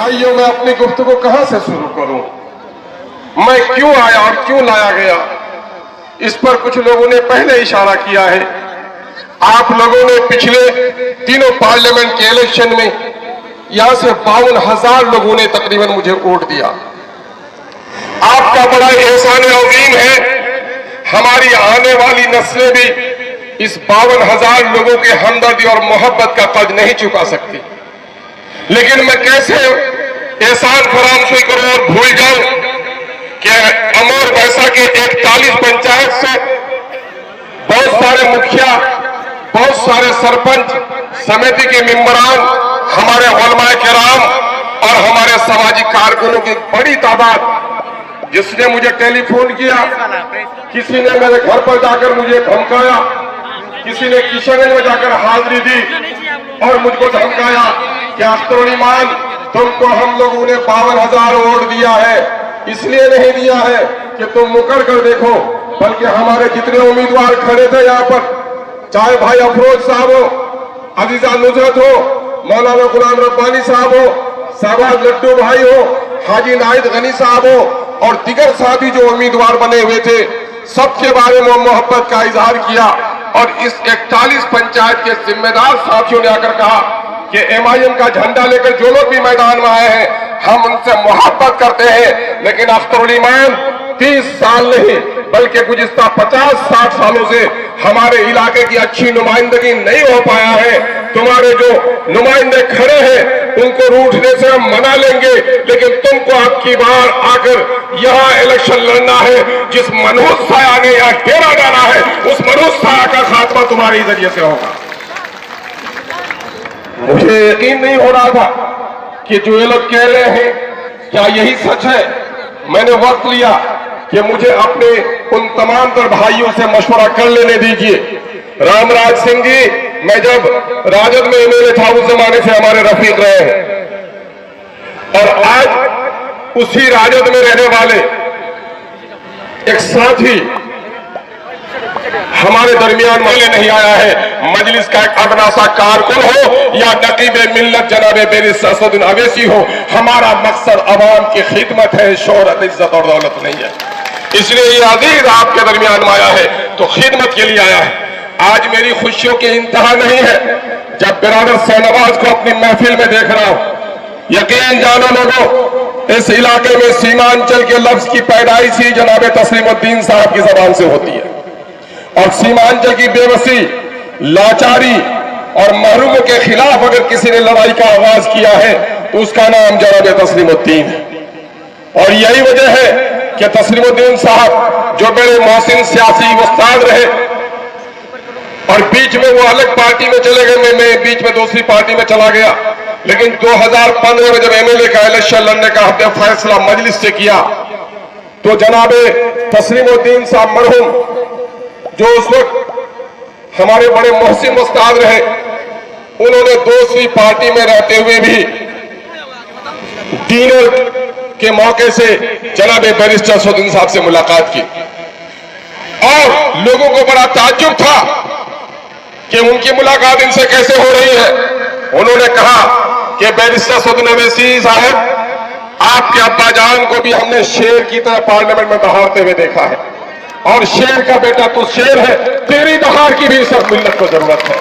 भाइयों, मैं अपनी गुफ्तगू कहां से शुरू करूं? मैं क्यों आया और क्यों लाया गया, इस पर कुछ लोगों ने पहले इशारा किया है। आप लोगों ने पिछले तीनों पार्लियामेंट के इलेक्शन में यहां से 52,000 लोगों ने तकरीबन मुझे वोट दिया। आपका बड़ा एहसान अज़ीम है। हमारी आने वाली नस्लें भी इस 52,000 लोगों के हमदर्दी और मोहब्बत का कर्ज नहीं चुका सकती। लेकिन मैं कैसे एहसान फरामोश करूं और भूल जाऊं कि अमर वैसा के 41 पंचायत से बहुत सारे मुखिया, बहुत सारे सरपंच, समिति के मेंबरान, हमारे उलमाए किराम और हमारे सामाजिक कारकुनों की बड़ी तादाद, जिसने मुझे टेलीफोन किया, किसी ने मेरे घर पर जाकर मुझे धमकाया, किसी ने किशनगंज में जाकर हाजिरी दी और मुझको धमकाया कि अख्तर ईमान, तुमको हम लोगों ने 52,000 वोट दिया है, इसलिए नहीं दिया है कि तुम मुकर कर देखो, बल्कि हमारे जितने उम्मीदवार खड़े थे यहाँ पर, चाहे भाई अफरोज साहब हो, अजीजा नुसरत हो, मौलाना गुलाम रब्बानी साहब हो, शहबाज लड्डू भाई हो, हाजी नाहिद गनी साहब हो और दिगर साथी जो उम्मीदवार बने हुए थे, सबके बारे में मोहब्बत का इजहार किया। और इस 41 पंचायत के जिम्मेदार साथियों ने आकर कहा कि MIM का झंडा लेकर जो लोग भी मैदान में आए हैं, हम उनसे मोहब्बत करते हैं, लेकिन अख्तर ईमान 30 साल नहीं बल्कि गुज़िश्ता 50-60 सालों से हमारे इलाके की अच्छी नुमाइंदगी नहीं हो पाया है। तुम्हारे जो नुमाइंदे खड़े हैं उनको रूठने से हम मना लेंगे, लेकिन तुमको अब की बार आकर यहाँ इलेक्शन लड़ना है। जिस मनहूस साया ने यहाँ डेरा डाला है, उस मनहूस साया का खात्मा तुम्हारे जरिए से होगा। मुझे यकीन नहीं हो रहा था कि जो ये लोग कह रहे हैं क्या यही सच है। मैंने वक्त लिया कि मुझे अपने उन तमाम तर भाइयों से मशवरा कर लेने दीजिए। रामराज सिंह जी, मैं जब राजद में MLA था उस जमाने से हमारे रफीक रहे हैं और आज उसी राजद में रहने वाले एक साथी हमारे दरमियान मिलने नहीं आया है। मजलिस का एक अदना सा कारकुन हो या नकीब मिल्लत जनाब बैरिस्टर असदुद्दीन अवैसी हो, हमारा मकसद अवाम की खिदमत है, शोहरत, इज्जत और दौलत नहीं है। इसलिए ये अजीज आपके दरमियान में आया है तो खिदमत के लिए आया है। आज मेरी खुशियों की इंतहा नहीं है जब बिरादर शहनवाज को अपनी महफिल में देख रहा हूं। यकीन जानो लोगों, इस इलाके में सीमांचल के लफ्ज की पैदाइश ही जनाब तस्लीमुद्दीन साहब की जबान से होती है और सीमांचल की बेबसी, लाचारी और महरूमों के खिलाफ अगर किसी ने लड़ाई का आगाज किया है तो उसका नाम जनाब तस्लीमुद्दीन है। और यही वजह है कि तस्लीमुद्दीन साहब जो मेरे मोहसिन सियासी उस्ताद रहे और बीच में वो अलग पार्टी में चले गए, मैं बीच में दूसरी पार्टी में चला गया, लेकिन 2015 में जब MLA का इलेक्शन लड़ने का हमने फैसला मजलिस से किया तो जनाब तस्लीमुद्दीन साहब मरहूम जो उस वक्त हमारे बड़े मोहसिन उस्ताद रहे, उन्होंने दूसरी पार्टी में रहते हुए भी डिनर के मौके से जनाब बैरिस्टर असदुद्दीन साहब से मुलाकात की और लोगों को बड़ा ताज्जुब था कि उनकी मुलाकात इनसे कैसे हो रही है। उन्होंने कहा कि बैरिस्टर असदुद्दीन अवैसी साहब, आपके अब्बा जान को भी हमने शेर की तरह पार्लियामेंट में दहाड़ते हुए देखा है और शेर का बेटा तो शेर है, तेरी दहाड़ की भी सब मिल्लत को जरूरत है।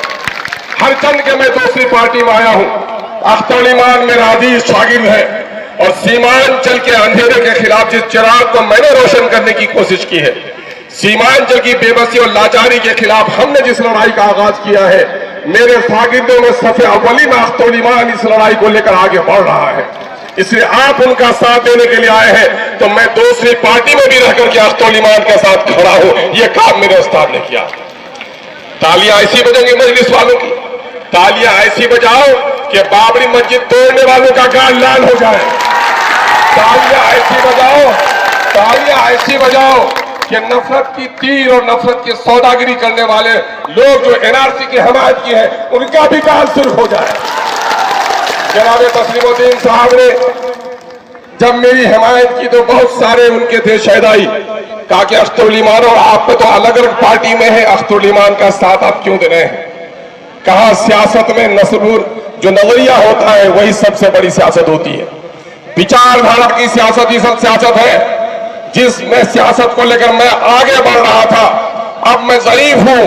हर चंद के मैं दूसरी पार्टी में आया हूं। अख्तर ईमान मेरा अजीज शागिर्द है और सीमांचल के अंधेरे के खिलाफ जिस चिराग को मैंने रोशन करने की कोशिश की है, सीमांचल की बेबसी और लाचारी के खिलाफ हमने जिस लड़ाई का आगाज किया है, मेरे शागिर्दों में सफे अव्वली में अख्तर ईमान इस लड़ाई को लेकर आगे बढ़ रहा है। इसलिए आप उनका साथ देने के लिए आए हैं तो मैं दूसरी पार्टी में भी रहकर के अख्तर ईमान के साथ खड़ा हूं। यह काम मेरे उस्ताद ने किया। तालियां ऐसी बजेंगी मजलिस वालों की, तालियां ऐसी बजाओ कि बाबरी मस्जिद तोड़ने वालों का गाल लाल हो जाए। तालियां ऐसी बजाओ, तालियां ऐसी बजाओ कि नफरत की तीर और नफरत की सौदागिरी करने वाले लोग जो NRC की हमायत की है उनका भी गाल सुर्ख हो जाए। जनाब तस्लीमुद्दीन साहब ने जब मेरी हिमायत की तो बहुत सारे उनके थे शहदाई, कहा कि अख्तर ईमान और आप तो अलग अलग पार्टी में है, अख्तर ईमान का साथ आप क्यों दे रहे हैं। कहा सियासत में नसरूर जो नजरिया होता है वही सबसे बड़ी सियासत होती है। विचारधारा की सियासत ही सब सियासत है, जिसमें सियासत को लेकर मैं आगे बढ़ रहा था। अब मैं ज़ईफ हूं,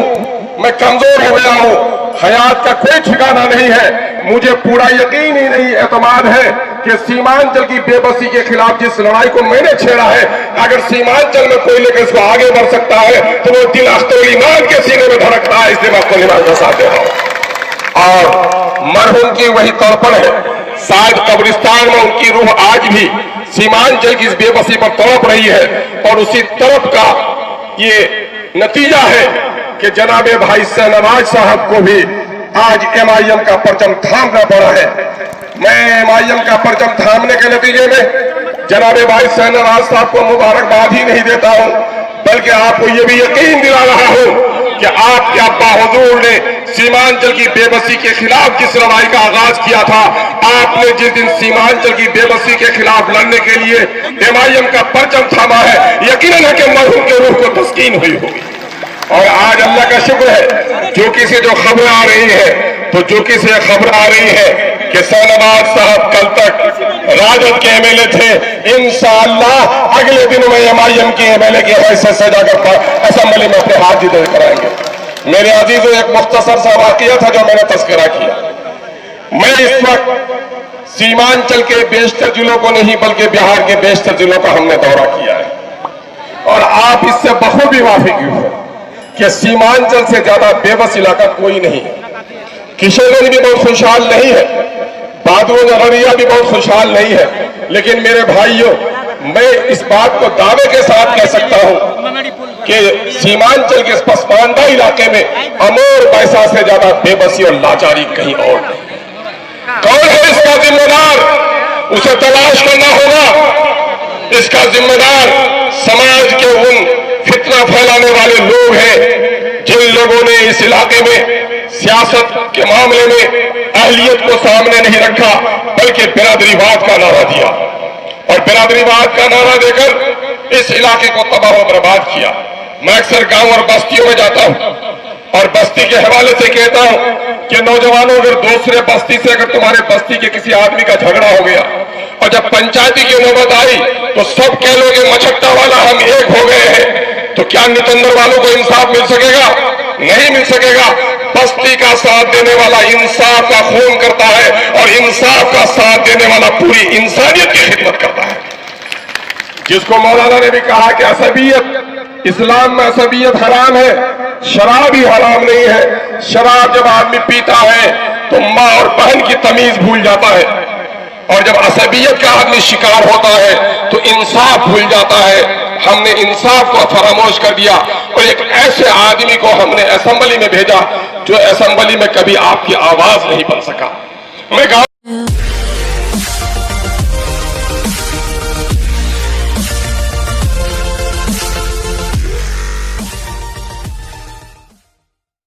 मैं कमजोर हो गया हूं, हयात का कोई ठिकाना नहीं है। मुझे पूरा यकीन ही नहीं, एतमाद है कि सीमांचल की बेबसी के खिलाफ जिस लड़ाई को मैंने छेड़ा है, अगर सीमांचल में कोई लेकर इसको आगे बढ़ सकता है तो वो दिल अख्तर ईमान के सीने में धड़क रहा है। इसलिए मैं आपको निमाज का साथ दे रहा हूं। और मरहूम की वही तड़पण है, शायद कब्रिस्तान में उनकी रूह आज भी सीमांचल की इस बेबसी पर तड़प रही है, और उसी तड़प का ये नतीजा है कि जनाबे भाई शहनवाज साहब को भी आज MIM का परचम थामना पड़ा है। मैं MIM का परचम थामने के नतीजे में जनाबे भाई शहनवाज साहब को मुबारकबाद ही नहीं देता हूं, बल्कि आपको यह भी यकीन दिला रहा हूं कि आपके अब्बा हुजूर ने सीमांचल की बेबसी के खिलाफ जिस लड़ाई का आगाज किया था, आपने जिस दिन सीमांचल की बेबसी के खिलाफ लड़ने के लिए MIM का परचम थामा है, यकीनन है कि मरहूम के रूह को तस्कीन हुई होगी। और आज अल्लाह का शुक्र है, जो किसी जो खबर आ रही है, तो जो किसी खबर आ रही है कि शहनवाज साहब कल तक राजद के MLA थे, इंशाअल्लाह अगले दिनों में MIM के MLA की हैसियत से जाकर असेंबली में अपने हाथ जिधर कराएंगे। मेरे अजीजों, एक मुख्तसर सा वाकया था जो मैंने तस्करा किया। मैं इस वक्त सीमांचल के बेशतर जिलों को नहीं, बल्कि बिहार के बेशतर जिलों का हमने दौरा किया है, और आप इससे बखूबी वाफिक हो कि सीमांचल से ज्यादा बेबस इलाका कोई नहीं है। किशनगंज भी बहुत खुशहाल नहीं है, बादरूज अररिया भी बहुत खुशहाल नहीं है, लेकिन मेरे भाइयों, मैं इस बात को दावे के साथ कह सकता हूं कि सीमांचल के पसमानदा इलाके में अमोर पैसा से ज्यादा बेबसी और लाचारी कहीं और नहीं। कौन है इसका जिम्मेदार? उसे तलाश करना होगा। इसका जिम्मेदार समाज के उन फितना फैलाने वाले लोग हैं जिन लोगों ने इस इलाके में सियासत के मामले में अहलियत को सामने नहीं रखा, बल्कि बिरादरीवाद का नारा दिया, और बिरादरीवाद का नारा देकर इस इलाके को तबाह और बर्बाद किया। मैं अक्सर गांव और बस्तियों में जाता हूं और बस्ती के हवाले से कहता हूं कि नौजवानों, अगर दूसरे बस्ती से अगर तुम्हारे बस्ती के किसी आदमी का झगड़ा हो गया और जब पंचायती की नौबत आई तो सब कह लोगे मछट्टा वाला हम एक हो गए हैं, तो क्या नितंदर वालों को इंसाफ मिल सकेगा? नहीं मिल सकेगा। बस्ती का साथ देने वाला इंसाफ का खून करता है, और इंसाफ का साथ देने वाला पूरी इंसानियत की खिदमत करता है। जिसको मौलाना ने भी कहा कि असबियत, इस्लाम में असबियत हराम है, शराब ही हराम नहीं है। शराब जब आदमी पीता है तो माँ और बहन की तमीज भूल जाता है, और जब असबियत का आदमी शिकार होता है तो इंसाफ भूल जाता है। हमने इंसाफ को फरामोश कर दिया, और एक ऐसे आदमी को हमने असेंबली में भेजा जो असेंबली में कभी आपकी आवाज नहीं बन सका। मैं